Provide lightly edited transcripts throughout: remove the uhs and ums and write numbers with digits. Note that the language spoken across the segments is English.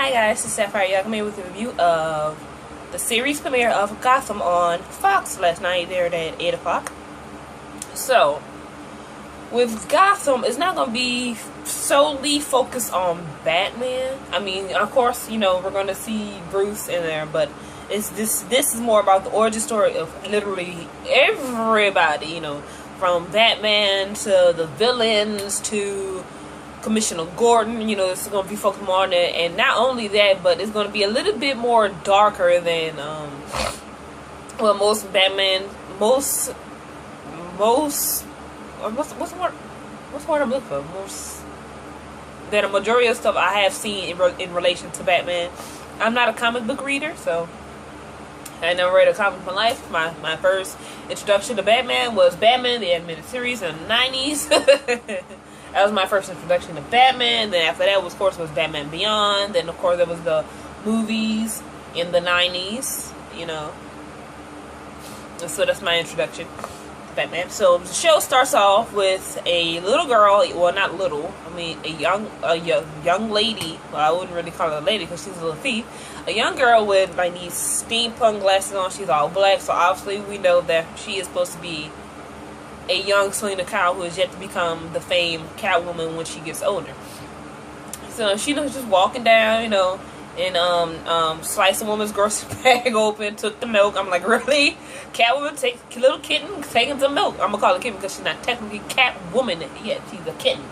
Hi guys, this is Sapphire. Y'all come here with a review of the series premiere of Gotham on Fox last night. There at 8 o'clock. So, with Gotham, it's not going to be solely focused on Batman. I mean, of course, you know, we're going to see Bruce in there, but it's this is more about the origin story of literally everybody, you know, from Batman to the villains to Commissioner Gordon. You know, it's going to be focused more on it, and not only that, but it's going to be a little bit more darker than well, most Batman, what's the word I'm looking for? Most that a majority of stuff I have seen in relation to Batman. I'm not a comic book reader, so I never read a comic in my life. My first introduction to Batman was Batman the Animated Series in the 90s. That was my first introduction to Batman. Then after that, of course, was Batman Beyond. Then, of course, there was the movies in the 90s, you know. So that's my introduction to Batman. So the show starts off with a little girl. Well, not little. I mean, a young lady. Well, I wouldn't really call her a lady because she's a little thief. A young girl with like these steampunk glasses on. She's all black. So obviously we know that she is supposed to be a young Selena Kyle who is yet to become the famed Catwoman when she gets older. So she was just walking down, you know, and sliced a woman's grocery bag open, took the milk. I'm like, really? Catwoman take little kitten taking some milk. I'm gonna call her kitten because she's not technically Catwoman yet. She's a kitten.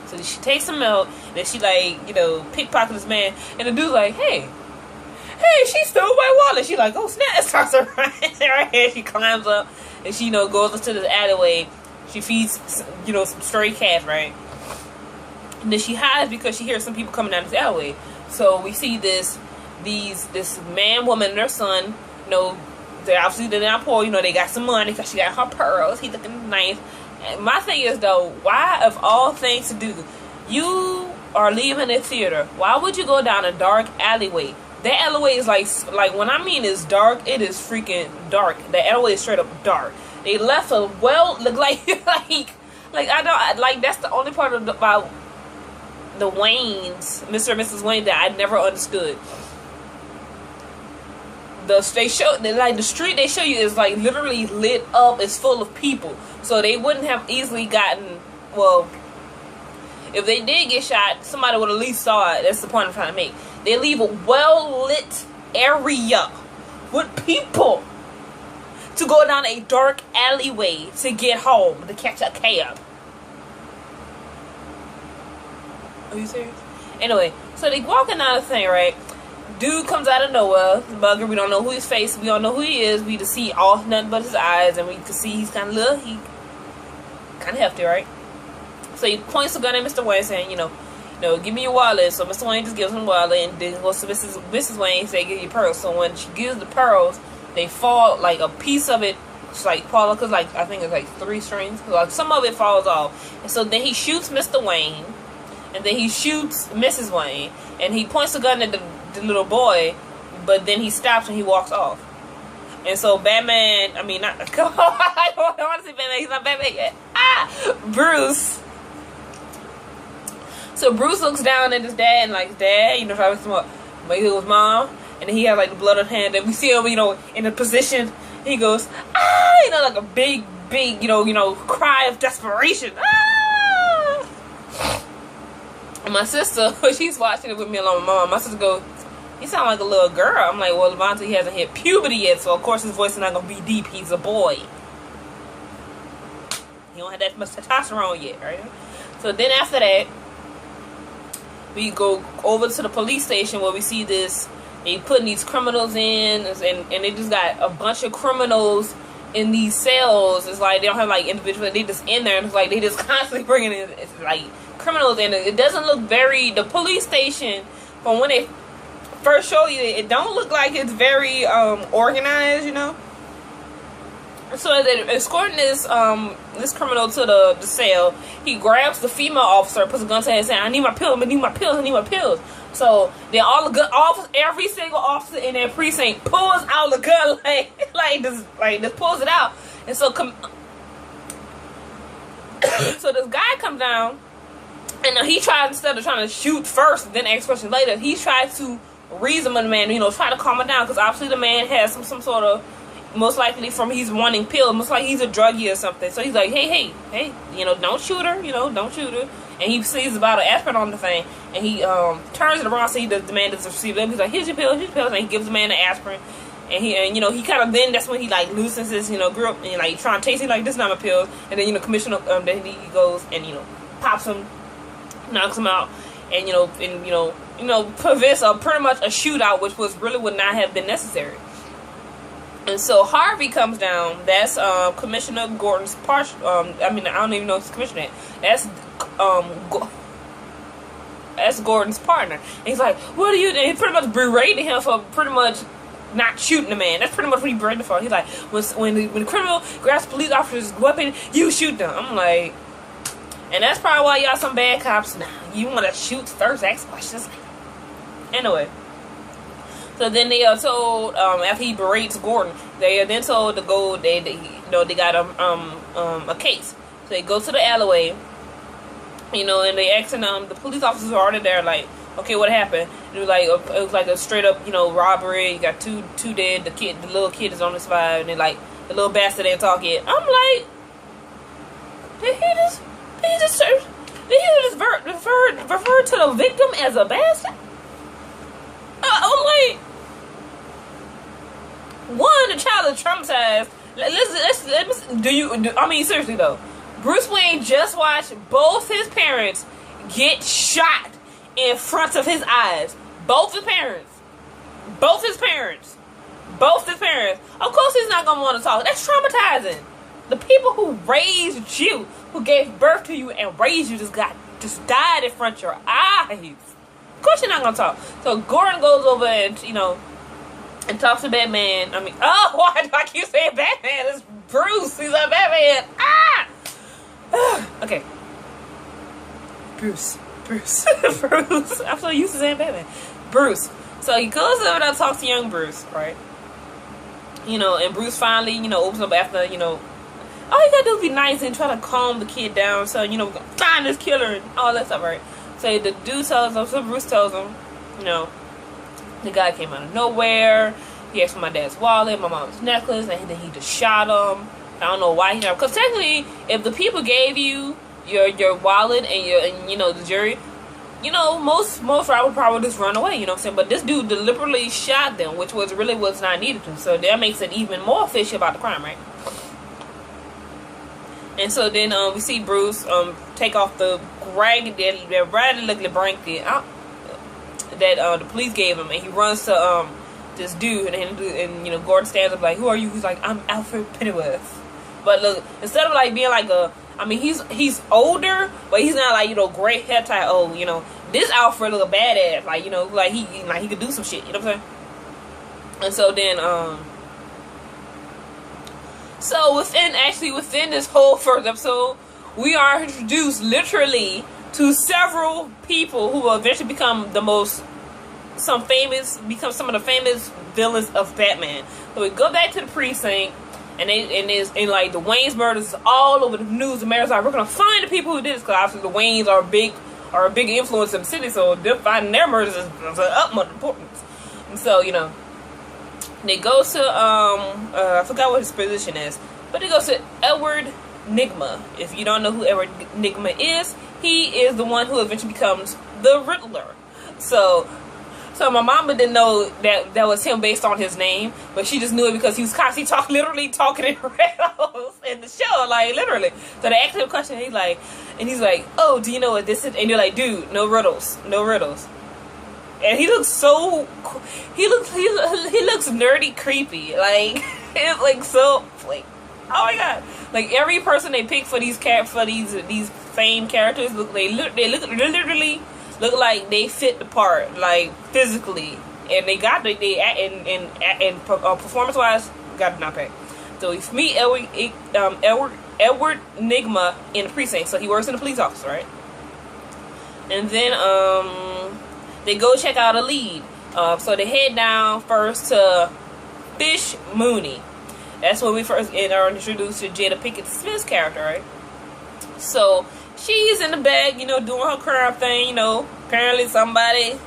So she takes some milk, then she like, you know, pickpocket this man, and the dude's like, hey, she stole my wallet. She's like, oh snap! Starts her right here. She climbs up and she, you know, goes into this alleyway. She feeds, you know, some stray cats, right? And then she hides because she hears some people coming down this alleyway. So we see this man, woman, and their son. You know, they're not poor. You know, they got some money because she got her pearls. He's looking nice. And my thing is though, why of all things to do, you are leaving a theater. Why would you go down a dark alleyway? That alleyway is like when I mean it's dark, it is freaking dark. The alleyway is straight up dark. They left a well look like I don't like that's the only part of about the Waynes, Mr. and Mrs. Wayne, that I never understood. The street they show you is like literally lit up. It's full of people, so they wouldn't have easily gotten. Well, if they did get shot, somebody would at least saw it. That's the point I'm trying to make. They leave a well-lit area with people to go down a dark alleyway to get home, to catch a cab. Are you serious? Anyway, so they walking down the thing, right? Dude comes out of nowhere, the bugger. We don't know who his face. We don't know who he is. We just see all nothing but his eyes, and we can see he's kind of little. He kind of hefty, right? So he points the gun at Mr. Wayne, saying, you know, give me your wallet. So Mr. Wayne just gives him the wallet, and then goes to Mrs. Wayne and say, give you pearls. So when she gives the pearls, they fall, like a piece of it, it's like fall, because like I think it's like 3 strings. Like some of it falls off, and so then he shoots Mr. Wayne, and then he shoots Mrs. Wayne, and he points the gun at the little boy, but then he stops and he walks off. And so Batman, I mean, not I don't want to say Batman. He's not Batman yet. Bruce. So Bruce looks down at his dad and like, Dad, you know, trying to come up, but he goes, Mom, and then he has like the blood on hand, and we see him, you know, in a position. He goes, you know, like a big, you know, cry of desperation. And my sister, she's watching it with me along with my mom. My sister goes, he sounds like a little girl. I'm like, well, Levante, he hasn't hit puberty yet, so of course his voice is not gonna be deep. He's a boy. He don't have that much testosterone yet, right? So then after that, we go over to the police station where we see this. They putting these criminals in, and they just got a bunch of criminals in these cells. It's like they don't have like individuals. They just in there, and it's like they just constantly bringing in like criminals in. It doesn't look very, the police station from when they first show you it don't look like it's very organized, you know. So they're escorting this criminal to the cell. He grabs the female officer, puts a gun to her head, saying, I need my pills, I need my pills, I need my pills. So then all the good officers, every single officer in that precinct pulls out the gun like just pulls it out. And so so this guy comes down And he tried, instead of trying to shoot first, then ask questions later, he tried to reason with the man, try to calm him down, because obviously the man has some sort of, most likely from he's wanting pills, most like he's a druggie or something. So he's like, hey, don't shoot her, don't shoot her. And he sees about an aspirin on the thing, and he turns it around so the man doesn't receive it. He's like, here's your pills, and he gives the man the aspirin. And he kind of, then that's when he like loosens his grip, and like trying to taste it, like, this is not my pills. And then Commissioner then he goes and pops him, knocks him out, and prevents pretty much a shootout, which would not have been necessary. And so Harvey comes down. That's Commissioner Gordon's part. I don't even know if it's Commissioner. That's Gordon's partner. And he's like, what are you doing? He pretty much berated him for pretty much not shooting the man. That's pretty much what he berated for. He's like, when the criminal grabs police officer's weapon, you shoot them. I'm like, and that's probably why y'all some bad cops now. You want to shoot first, ask questions. Anyway. So then they are told, after he berates Gordon, they are then told to go, they got a case. So they go to the alleyway, and they asking the police officers are already there, like, okay, what happened? And it was like a straight up, robbery. You got two dead. The little kid is on the survive, and then like the little bastard ain't talk yet. I'm like, did he just refer to the victim as a bastard? I'm like, one, the child is traumatized. Seriously though, Bruce Wayne just watched both his parents get shot in front of his eyes. Both his parents. Of course he's not gonna want to talk. That's traumatizing. The people who raised you, who gave birth to you and raised you, just died in front of your eyes. Of course you're not gonna talk. So Gordon goes over and and talks to Batman. Why do I keep saying Batman? It's Bruce. He's like, Batman. Okay. Bruce. I'm so used to saying Batman. Bruce. So he goes over and talks to young Bruce, right? And Bruce finally, opens up after, all you gotta do is be nice and try to calm the kid down. So, find this killer and all that stuff, right? So the dude tells him, so Bruce tells him, the guy came out of nowhere. He asked for my dad's wallet, my mom's necklace, and then he just shot him. I don't know why he shot him. Because technically, if the people gave you your wallet and the jury, most robbers probably just run away, you know what I'm saying? But this dude deliberately shot them, which was not needed to. So that makes it even more fishy about the crime, right? And so then we see Bruce take off the raggedy looking blanket that the police gave him, and he runs to this dude, and Gordon stands up like, who are you? He's like, I'm Alfred Pennyworth. But look, instead of like being like he's older, but he's not like gray hair tie old. This Alfred look a badass, like he could do some shit. You know what I'm saying? And so then so within this whole first episode, we are introduced literally to several people who will eventually become some of the famous villains of Batman. So we go back to the precinct, and like the Wayne's murders is all over the news. America's like, we're gonna find the people who did this, because obviously the Waynes are a big influence in the city, so they're finding their murders is of utmost importance. And so they go to I forgot what his position is, but they go to Edward Nygma. If you don't know who Edward Nygma is, he is the one who eventually becomes the Riddler. So my mama didn't know that was him based on his name, but she just knew it because he was constantly literally talking in riddles in the show, like literally. So they asked him a question, and he's like, oh, do you know what this is? And you're like, dude, no riddles. And he looks he looks nerdy, creepy, like it's like so like, oh my god, like every person they pick for these famed characters they literally look like they fit the part, like physically, and they got and performance wise got it not bad. So we meet Edward Nygma in the precinct. So he works in the police office, right? And then they go check out a lead. So they head down first to Fish Mooney. That's when we first are introduced to Jada Pinkett Smith's character, right? So she's in the back, you know, doing her crime thing, you know. Apparently somebody,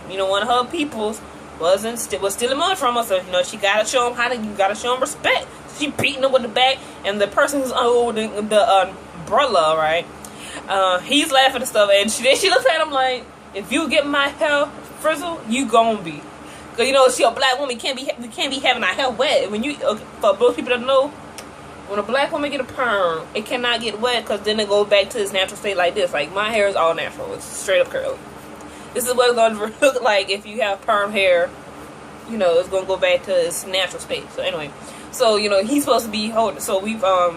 you know, one of her peoples was stealing money from her, so, you know, she gotta show him you gotta show him respect. She beating him with the back, and the person who's holding the umbrella, right, he's laughing and stuff, and she looks at him like, if you get my hair frizzled, you gon' be. Cause you know, she a black woman, we can't be having our hair wet. When for most people that know, when a black woman get a perm, it cannot get wet, because then it goes back to its natural state like this. Like, my hair is all natural. It's straight up curly. This is what it's going to look like if you have perm hair. You know, it's going to go back to its natural state. So, anyway. So, you know, he's supposed to be holding. So, we've, so,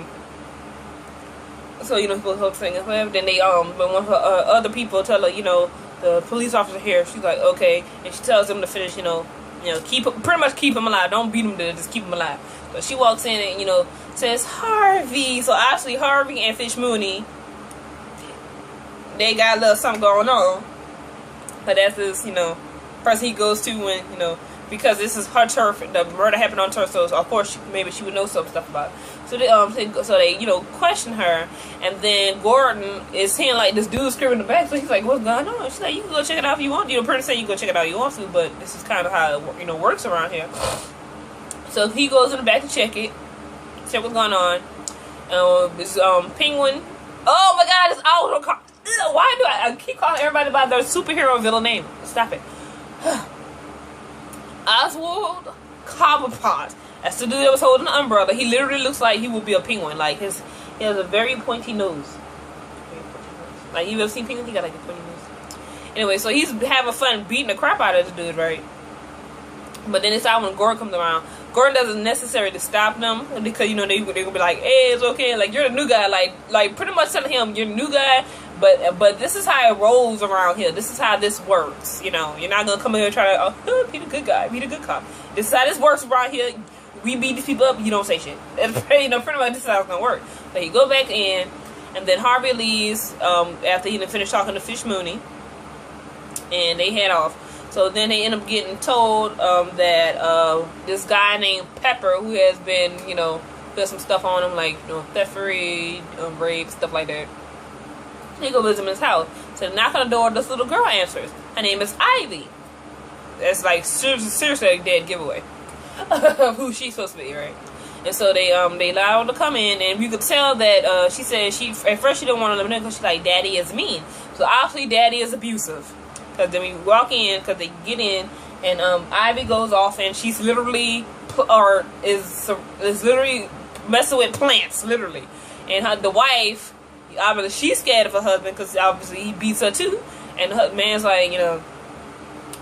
you know, supposed to hold the thing and whatever. Then they, but one of her other people tell her, you know, the police officer here, she's like, okay. And she tells him to finish, you know, pretty much keep him alive. Don't beat him to just keep him alive. But she walks in and, you know, says, Harvey. So actually, Harvey and Fish Mooney, they got a little something going on. But that's this, you know, person he goes to when, you know, because this is her turf. The murder happened on turf, so of course maybe she would know some stuff about it. So they you know, question her, and then Gordon is hearing like this dude screaming in the back. So he's like, "What's going on?" She's like, "You can go check it out if you want. You know, pretty say you can go check it out if you want to, but this is kind of how it, you know, works around here." So he goes in the back to check what's going on. This Penguin. Oh my God, it's out. Why do I keep calling everybody by their superhero villain name? Stop it. Oswald Cobblepot. That's the dude that was holding the umbrella. He literally looks like he would be a penguin. Like he has a very pointy nose. Like, you ever seen penguins? He got like a pointy nose. Anyway, so he's having fun beating the crap out of this dude, right? But then it's out when Gordon comes around. Gordon doesn't necessarily stop them, because, you know, they're gonna be like, hey, it's okay, like, you're the new guy, like pretty much telling him you're the new guy, but this is how it rolls around here. This is how this works. You know, you're not gonna come in here and try to be the good guy, be the good cop. This is how this works around here. We beat these people up, you don't say shit. You know, pretty much this is how it's gonna work. So he go back in, and then Harvey leaves after he done finished talking to Fish Mooney, and they head off. So then they end up getting told that this guy named Pepper, who has been, you know, got some stuff on him, like, you know, theftery, rape, stuff like that. They go visit him in his house. So they knock on the door, this little girl answers. Her name is Ivy. That's like seriously a dead giveaway of who she's supposed to be, right? And so they allowed her to come in, and you could tell that she said at first she didn't want to live in there because she's like, Daddy is mean. So obviously Daddy is abusive. Because then we walk in, because they get in, and Ivy goes off, and she's literally, is literally messing with plants, literally. And the wife, obviously she's scared of her husband, because obviously he beats her too. And her man's like, you know,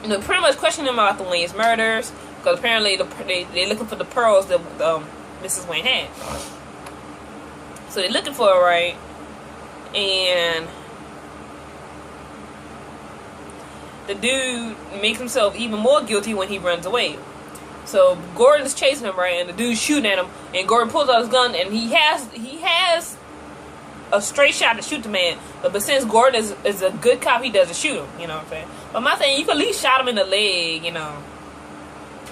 pretty much questioning him about the Wayne's murders, because apparently they're looking for the pearls that Mrs. Wayne had. So they're looking for her, right? And the dude makes himself even more guilty when he runs away. So Gordon's chasing him, right, and the dude's shooting at him, and Gordon pulls out his gun, and he has a straight shot to shoot the man, but since Gordon is a good cop, he doesn't shoot him, you know what I'm saying? But my thing, you could at least shot him in the leg, you know,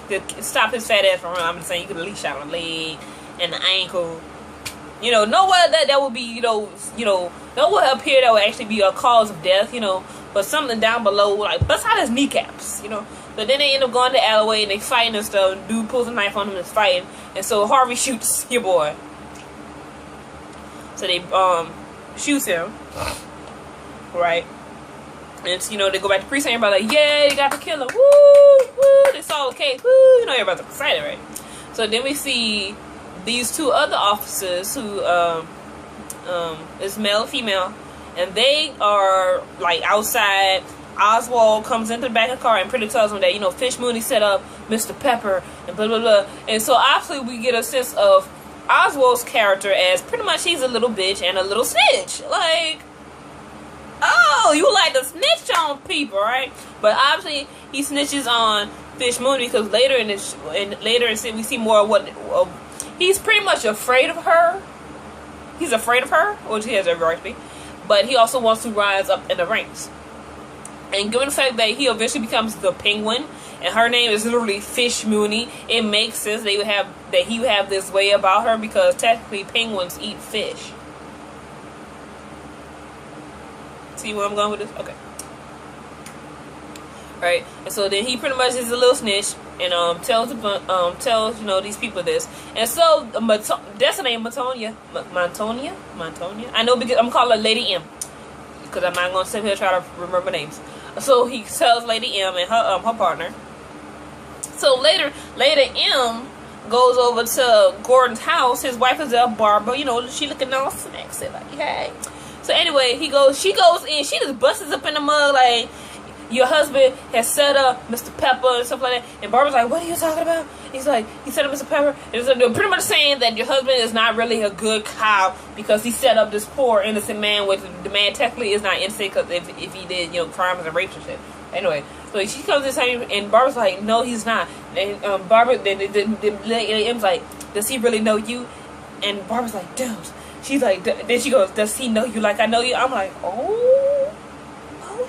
to stop his fat ass from running. I'm just saying, you could at least shot him in the leg and the ankle. You know, nowhere that would be, you know, nowhere up here that would actually be a cause of death, you know, but something down below, like, bust out his kneecaps, you know. So then they end up going to the alleyway, and they fighting and stuff, and dude pulls a knife on him and is fighting, and so Harvey shoots your boy. So they, shoots him, right, and, you know, they go back to precinct, everybody like, yeah, they got the killer, woo, woo, they saw the case, woo, you know, everybody's excited, right? So then we see these two other officers who is male and female, and they are like outside. Oswald comes into the back of the car and pretty tells him that, you know, Fish Mooney set up Mr. Pepper and blah blah blah. And so obviously we get a sense of Oswald's character as pretty much he's a little bitch and a little snitch. Like, oh, you like to snitch on people, right? But obviously he snitches on Fish Mooney because later in this, we see more of what he's pretty much afraid of her. He's afraid of her, which he has every right to be. But he also wants to rise up in the ranks. And given the fact that he eventually becomes the Penguin, and her name is literally Fish Mooney, it makes sense he would have this way about her, because technically penguins eat fish. See where I'm going with this? Okay. Right, and so then he pretty much is a little snitch and tells these people this, and so that's her name, Montonia. I know because I'm calling her Lady M because I'm not gonna sit here and try to remember names. So he tells Lady M and her partner. So later M goes over to Gordon's house. His wife is there, Barbara. You know, she looking all sexy, like hey. So anyway, she goes in. She just busts up in the mug like, your husband has set up Mr. Pepper and stuff like that. And Barbara's like, what are you talking about? He's like, he set up Mr. Pepper. And so they're pretty much saying that your husband is not really a good cop because he set up this poor innocent man, which the man technically is not innocent because if he did, crimes and rapes and shit. Anyway, so she comes in saying, and Barbara's like, no, he's not. And Barbara, then M's like, does he really know you? And Barbara's like, dude. She's like, then she goes, does he know you like I know you? I'm like, oh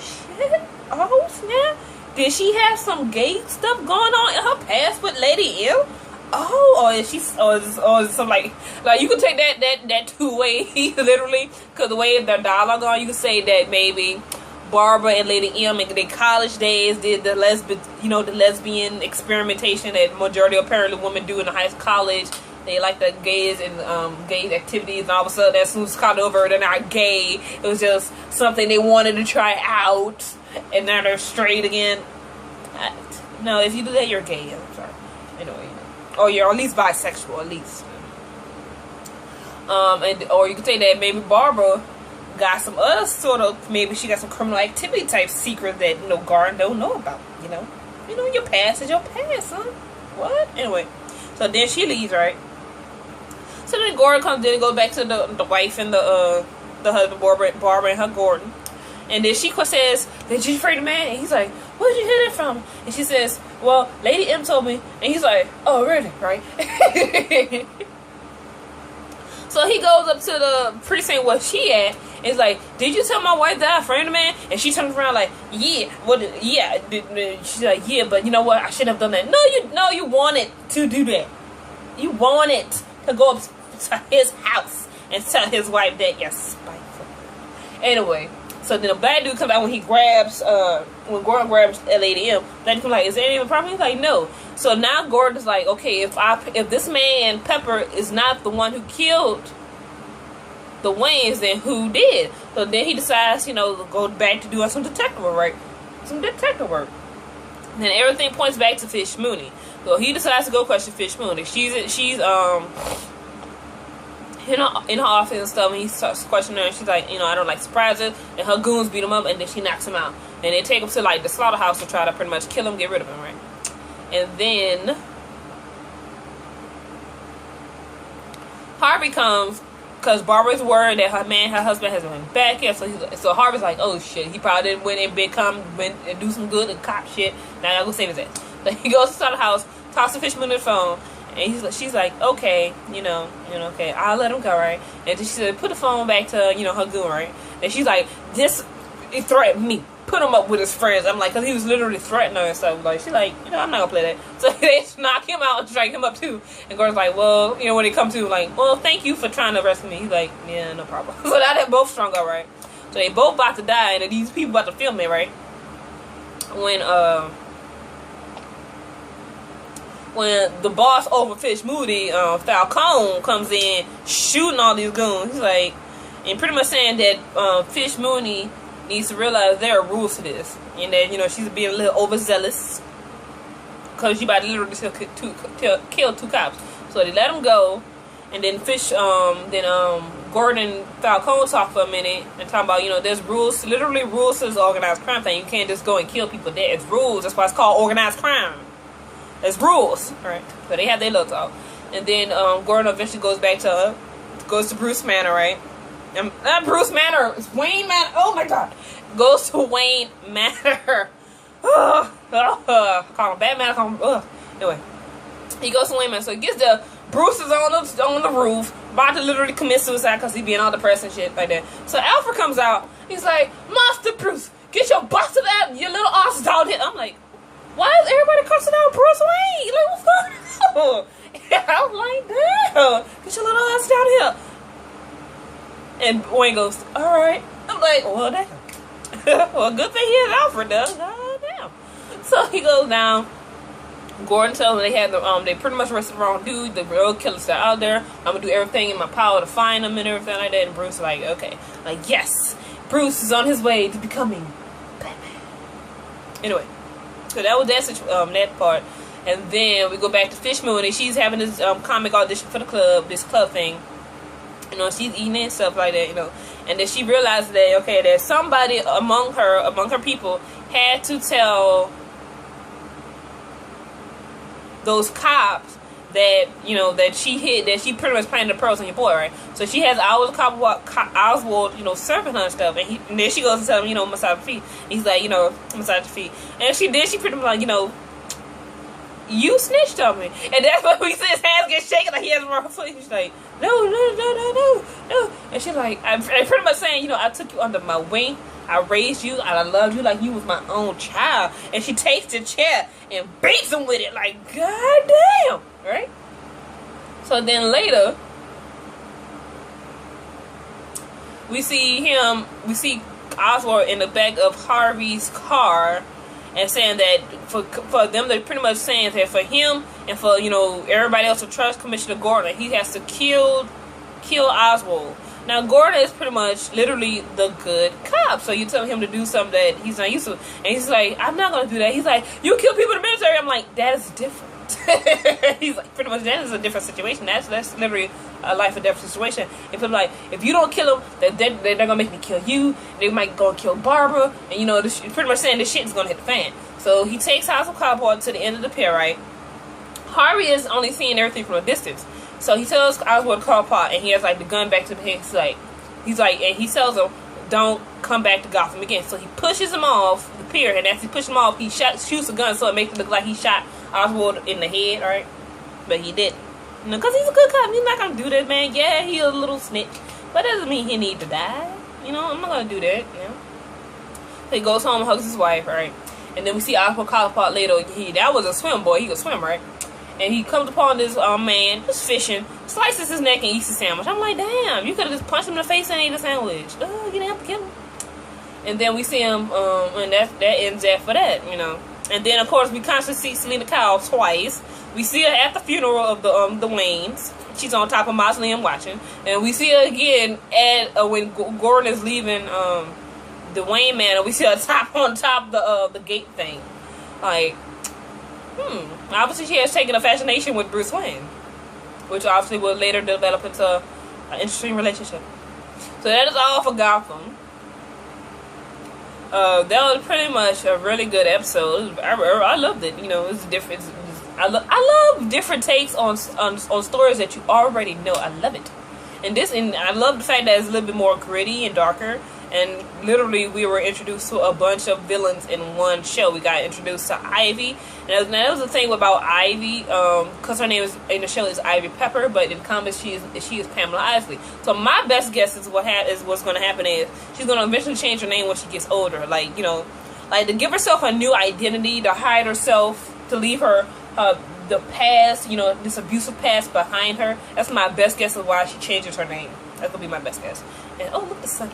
shit. Oh snap! Did she have some gay stuff going on in her past with Lady M? Oh, or is she, or is some like you could take that two way literally, because the way their dialogue on, you could say that maybe Barbara and Lady M in their college days did the lesbian experimentation that majority of apparently women do in the high school college. They like the gays and gay activities, and all of a sudden, as soon as it's caught over, they're not gay. It was just something they wanted to try out, and now they're straight again. No, if you do that, you're gay. I'm sorry. Anyway, or you're at least bisexual, at least. Or you could say that maybe Barbara got some other sort of, maybe she got some criminal activity type secret that Gordon don't know about. Your past is your past, son. What? Anyway. So then she leaves, right? So then Gordon comes in and goes back to the wife and the husband, Barbara and her Gordon. And then she says, did you afraid of man? And he's like, where did you hear that from? And she says, well, Lady M told me. And he's like, oh, really? Right? So he goes up to the precinct where she at. And he's like, did you tell my wife that I'm afraid of man? And she turns around like, yeah. Yeah. She's like, yeah, but you know what? I shouldn't have done that. No, you wanted to do that. You wanted to go up to his house and tell his wife that you're spiteful. Anyway, so then a bad dude comes out when Gordon grabs Lady M. Lady comes like, is there any problem? He's like, no. So now Gordon's like, okay, if this man Pepper is not the one who killed the Waynes, then who did? So then he decides, to go back to doing some detective work, right? Some detective work. Then everything points back to Fish Mooney. So he decides to go question Fish Mooney. She's in her office and stuff, and he starts questioning her, and she's like, I don't like surprises, and her goons beat him up, and then she knocks him out. And they take him to the slaughterhouse to try to pretty much kill him, get rid of him, right? And then Harvey comes because Barbara's worried that her husband has been back here. So Harvey's like, oh shit, he probably didn't went and do some good and cop shit. Now I gotta go save his ass. So he goes to the house, talks to Fishman on the phone, and she's like, okay, okay, I'll let him go, right? And then she said, put the phone back to her goon, right? And she's like, he threatened me. Put him up with his friends. I'm like, because he was literally threatening her and stuff. Like, she's like, I'm not gonna play that. So they knock him out and strike him up too. And Gordon's like, well, when they come to, like, well, thank you for trying to rescue me. He's like, yeah, no problem. So now they're both strung up, right? So they both about to die, and these people about to film it, right? When the boss over Fish Moody, Falcone, comes in shooting all these goons, he's like, and pretty much saying that Fish Mooney needs to realize there are rules to this, and that she's being a little overzealous because she about to literally kill two cops. So they let him go, and then Gordon and Falcone talk for a minute and talk about there's rules, literally rules to this organized crime thing. You can't just go and kill people. It's rules. That's why it's called organized crime. There's rules, right? So they have their little talk, and then Gordon eventually goes to Bruce Manor, right? Not Bruce Manor, it's Wayne Manor. Oh my god. Goes to Wayne Manor. Call him Batman. Anyway, he goes to Wayne Manor. So he gets there. Bruce is on the roof, about to literally commit suicide because he's being all depressed and shit like that. So Alfred comes out. He's like, Monster Bruce, get your busted out, your little ass down here. I'm like, why is everybody cussing out Bruce Wayne? Like, what's going on? I was like, damn, get your little ass down here. And Wayne goes, alright. I'm like, well, damn. Well, good thing he has Alfred does. God damn. So he goes down. Gordon tells them they had they pretty much arrested the wrong dude. The real killers are out there. I'm gonna do everything in my power to find them and everything like that. And Bruce is like, okay, like yes, Bruce is on his way to becoming Batman. Anyway, so that was that part. And then we go back to Fishmoon, and she's having this comic audition for the club, this club thing. You know, she's eating and stuff like that. You know, and then she realized that okay, there's somebody among her people had to tell those cops that, you know, that she hid, that she pretty much planted the pearls on your boy, right? So she has Oswald, you know, serving her and stuff, and then she goes and tells him, you know, massage your feet. And he's like, you know, massage your feet. And she pretty much like, you know, you snitched on me. And that's when we see his hands get shaken like he has a wrong foot. He's like, no. And she's like, I'm pretty much saying, you know, I took you under my wing. I raised you, and I loved you like you was my own child. And she takes the chair and beats him with it like, God damn, right? So then later, we see Oswald in the back of Harvey's car, and saying that for them, they're pretty much saying that for him and for, you know, everybody else to trust Commissioner Gordon, he has to kill Oswald. Now, Gordon is pretty much literally the good cop. So you tell him to do something that he's not used to. And he's like, I'm not going to do that. He's like, you kill people in the military. I'm like, that is different. He's like, pretty much, that is a different situation. That's literally a life or death situation. And people like, if you don't kill them, they're going to make me kill you. They might go and kill Barbara. And, you know, pretty much saying this shit is going to hit the fan. So he takes House of Cardboard to the end of the pier, right? Harvey is only seeing everything from a distance. So he tells Oswald to call Pot, and he has like the gun back to the head. He's like, and he tells him, don't come back to Gotham again. So he pushes him off the pier, and as he pushes him off, he shoots a gun, so it makes it look like he shot Oswald in the head, right? But he didn't. You know, because he's a good cop. He's not going to do that, man. Yeah, he's a little snitch, but that doesn't mean he need to die. You know, I'm not going to do that, you know. So he goes home and hugs his wife, right? And then we see Oswald call Pot later. That was a swim boy. He could swim, right? And he comes upon this man just fishing, slices his neck and eats the sandwich. I'm like, damn, you could have just punched him in the face and ate the sandwich. You didn't have to kill him. And then we see him, and that ends that for that, you know. And then, of course, we constantly see Selena Kyle twice. We see her at the funeral of the Waynes. She's on top of mausoleum watching. And we see her again at when Gordon is leaving the Wayne Manor. We see her on top of the gate thing. Like, obviously she has taken a fascination with Bruce Wayne, which obviously will later develop into an interesting relationship. So that is all for Gotham. That was pretty much a really good episode. I loved it. You know, it's different. I love different takes on stories that you already know. I love it. And I love the fact that it's a little bit more gritty and darker. And literally, we were introduced to a bunch of villains in one show. We got introduced to Ivy. And that was the thing about Ivy, because her name in the show is Ivy Pepper, but in the comics, she is Pamela Isley. So my best guess is what's going to happen is she's going to eventually change her name when she gets older. Like, you know, like to give herself a new identity, to hide herself, to leave the past, you know, this abusive past behind her. That's my best guess of why she changes her name. That's going to be my best guess. And, oh, look, the sun.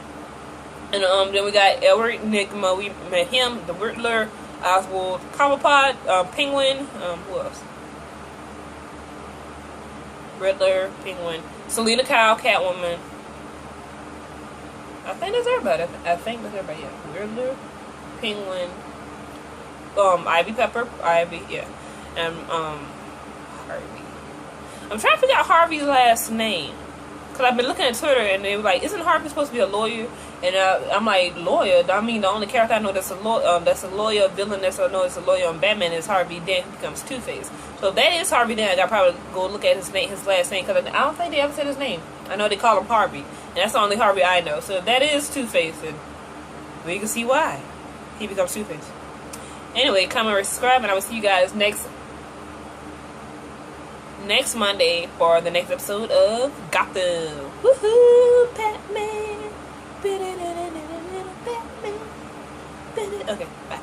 And then we got Elric Nigma. We met him, the Riddler, Oswald, Cobblepot, Penguin. Who else? Riddler, Penguin, Selena Kyle, Catwoman. I think that's everybody. Yeah. Riddler, Penguin, Ivy Pepper, yeah, and Harvey. I'm trying to figure out Harvey's last name. Because I've been looking at Twitter, and they were like, isn't Harvey supposed to be a lawyer? And I'm like, lawyer? I mean, the only character I know that's a lawyer, villain that's a lawyer on Batman is Harvey Dent, who becomes Two-Face. So if that is Harvey Dent, I gotta probably go look at his last name, because I don't think they ever said his name. I know they call him Harvey, and that's the only Harvey I know. So if that is Two-Face, then we can see why he becomes Two-Face. Anyway, comment, subscribe, and I will see you guys next Monday for the next episode of Gotham. Woohoo! Batman. Okay, bye.